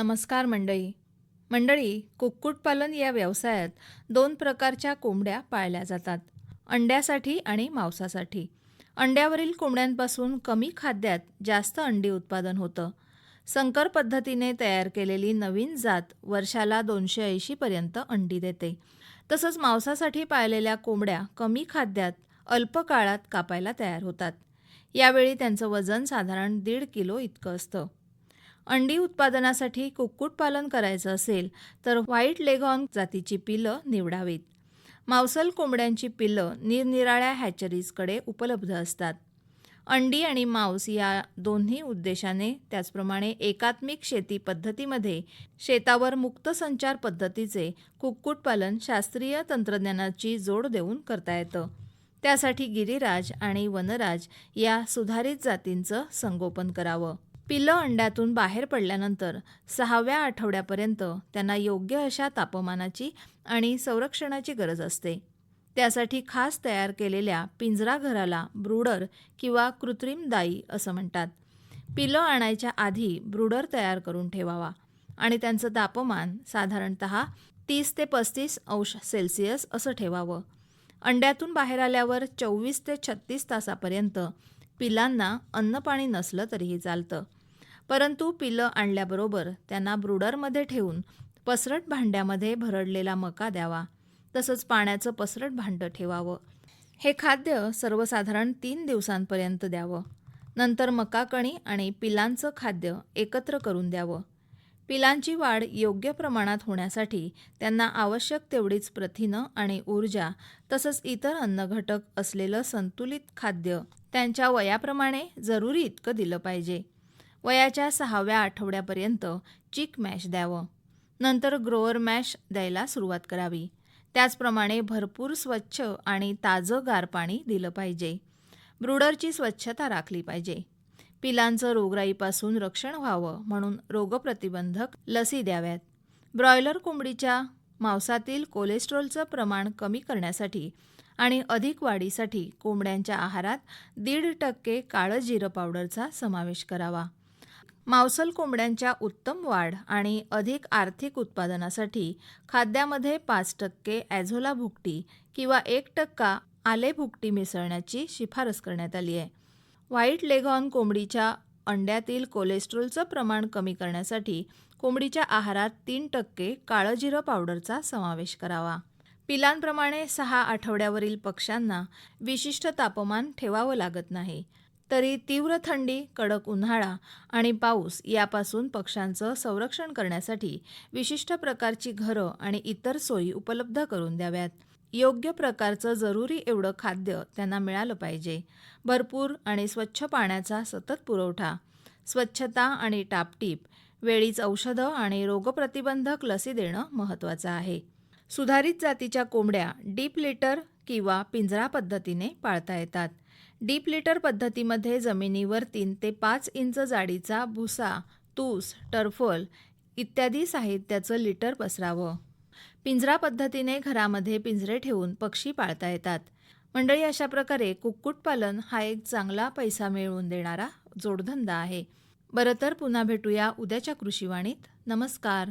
नमस्कार मंडळी. कुक्कुटपालन या व्यवसायात दोन प्रकारच्या कोंबड्या पाळल्या जातात, अंड्यासाठी आणि मांसासाठी. अंड्यावरील कोंबड्यांपासून कमी खाद्यात जास्त अंडी उत्पादन होतं. संकर पद्धतीने तयार केलेली नवीन जात वर्षाला 280 पर्यंत अंडी देते. तसंच मांसासाठी पाळलेल्या कोंबड्या कमी खाद्यात अल्प काळात कापायला तयार होतात. यावेळी त्यांचं वजन साधारण 1.5 किलो इतकं असतं. अंडी उत्पादनासाठी कुक्कुटपालन करायचं असेल तर व्हाईट लेघॉर्न जातीची पिलं निवडावीत. मांसल कोंबड्यांची पिलं निरनिराळ्या हॅचरीजकडे उपलब्ध असतात. अंडी आणि मांस या दोन्ही उद्देशाने, त्याचप्रमाणे एकात्मिक शेती पद्धतीमध्ये शेतावर मुक्त संचार पद्धतीचे कुक्कुटपालन शास्त्रीय तंत्रज्ञानाची जोड देऊन करता येतं. त्यासाठी गिरिराज आणि वनराज या सुधारित जातींचं संगोपन करावं. पिलं अंड्यातून बाहेर पडल्यानंतर 6व्या आठवड्यापर्यंत त्यांना योग्य अशा तापमानाची आणि संरक्षणाची गरज असते. त्यासाठी खास तयार केलेल्या पिंजराघराला ब्रूडर किंवा कृत्रिम दाई असं म्हणतात. पिलं आणायच्या आधी ब्रूडर तयार करून ठेवावा आणि त्यांचं तापमान साधारणतः 30 ते 35 अंश सेल्सिअस असं ठेवावं. अंड्यातून बाहेर आल्यावर 24 ते 36 तासापर्यंत पिलांना अन्नपाणी नसलं तरीही चालतं. परंतु पिलं आणल्याबरोबर त्यांना ब्रूडरमध्ये ठेवून पसरट भांड्यामध्ये भरडलेला मका द्यावा. तसंच पाण्याचं पसरट भांडं ठेवावं. हे खाद्य सर्वसाधारण 3 दिवसांपर्यंत द्यावं. नंतर मका कणी आणि पिलांचं खाद्य एकत्र करून द्यावं. पिलांची वाढ योग्य प्रमाणात होण्यासाठी त्यांना आवश्यक तेवढीच प्रथिनं आणि ऊर्जा तसंच इतर अन्नघटक असलेलं संतुलित खाद्य त्यांच्या वयाप्रमाणे जरुरी इतकं दिलं पाहिजे. वयाच्या 6व्या आठवड्यापर्यंत चिक मॅश द्यावं. नंतर ग्रोअर मॅश द्यायला सुरुवात करावी. त्याचप्रमाणे भरपूर स्वच्छ आणि ताजं गार पाणी दिलं पाहिजे. ब्रूडरची स्वच्छता राखली पाहिजे. पिलांचं रोगराईपासून रक्षण व्हावं म्हणून रोगप्रतिबंधक लसी द्याव्यात. ब्रॉयलर कोंबडीच्या मांसातील कोलेस्ट्रॉलचं प्रमाण कमी करण्यासाठी आणि अधिक वाढीसाठी कोंबड्यांच्या आहारात 1.5% काळं जिरं पावडरचा समावेश करावा. मांसल कोंबड्यांच्या उत्तम वाढ आणि अधिक आर्थिक उत्पादनासाठी खाद्यामध्ये 5% ॲझोला भुकटी किंवा 1% आले भुकटी मिसळण्याची शिफारस करण्यात आली आहे. व्हाईट लेघॉर्न कोंबडीच्या अंड्यातील कोलेस्ट्रॉलचं प्रमाण कमी करण्यासाठी कोंबडीच्या आहारात 3% काळं जिरं पावडरचा समावेश करावा. पिलांप्रमाणे 6 आठवड्यावरील पक्ष्यांना विशिष्ट तापमान ठेवावं लागत नाही. तरी तीव्र थंडी, कडक उन्हाळा आणि पाऊस यापासून पक्ष्यांचं संरक्षण करण्यासाठी विशिष्ट प्रकारची घरं आणि इतर सोयी उपलब्ध करून द्याव्यात. योग्य प्रकारचं जरुरी एवढं खाद्य त्यांना मिळालं पाहिजे. भरपूर आणि स्वच्छ पाण्याचा सतत पुरवठा, स्वच्छता आणि टापटीप, वेळीच औषधं आणि रोगप्रतिबंधक लसी देणं महत्त्वाचं आहे. सुधारित जातीच्या कोंबड्या डीप लिटर किंवा पिंजरा पद्धतीने पाळता येतात. डीप लिटर पद्धतीमध्ये जमिनीवर 3 ते 5 इंच जाडीचा भुसा, तूस, टर्फल इत्यादी साहित्याचं लिटर पसरावं. पिंजरा पद्धतीने घरामध्ये पिंजरे ठेवून पक्षी पाळता येतात. मंडळी, अशा प्रकारे कुक्कुटपालन हा एक चांगला पैसा मिळवून देणारा जोडधंदा आहे. बरं तर पुन्हा भेटूया उद्याच्या कृषीवाणीत. नमस्कार.